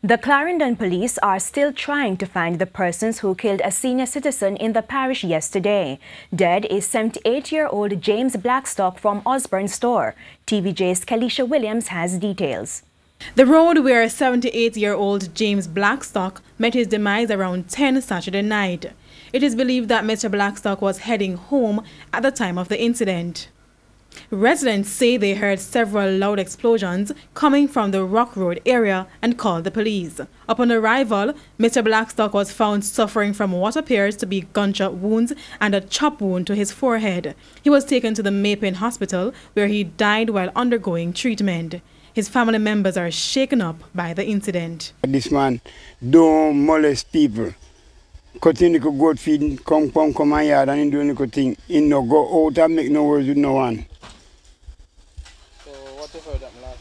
The Clarendon police are still trying to find the persons who killed a senior citizen in the parish yesterday. Dead is 78-year-old James Blackstock from Osborne Store. TVJ's Kalisha Williams has details. The road where 78-year-old James Blackstock met his demise around 10 Saturday night. It is believed that Mr. Blackstock was heading home at the time of the incident. Residents say they heard several loud explosions coming from the Rock Road area and called the police. Upon arrival, Mr. Blackstock was found suffering from what appears to be gunshot wounds and a chop wound to his forehead. He was taken to the Maypin Hospital where he died while undergoing treatment. His family members are shaken up by the incident. This man don't molest people. Continue to go feed, come my yard and do anything thing. He no go out and make no words with no one. So what you heard happened last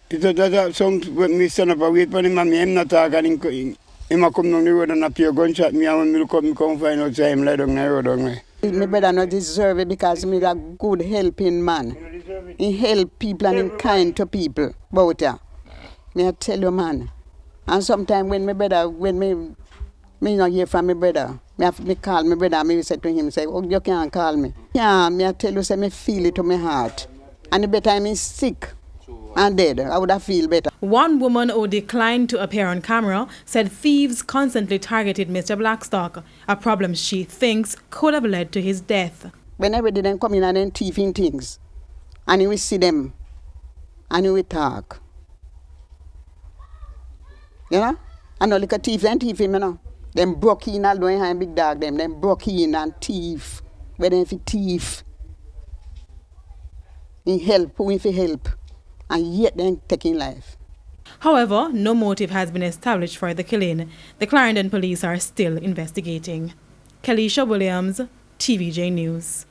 night? It was some when me stand up and wait for him and me, I'm not talking. Him come down the road and appear gunshot me, and when me come find out say him lie down the road on me. Me better not deserve it because me a good helping man. He help people and he kind to people. But me I tell you, man. And sometimes when me not hear from my brother, me call my brother, me say to him, say, oh, you can't call me. Yeah, me I tell you, say, me feel it to my heart. And the better I'm sick and dead, I would have feel better. One woman who declined to appear on camera said thieves constantly targeted Mr. Blackstock, a problem she thinks could have led to his death. Whenever they come in and then thieving things, and you will see them, and you will talk. You know? And all like a thief and thief him, you know. Them broke in, all doing and big dog them. Them broke in and thief. But then if you thief, he help, who if he help. And yet then taking life. However, no motive has been established for the killing. The Clarendon police are still investigating. Kalisha Williams, TVJ News.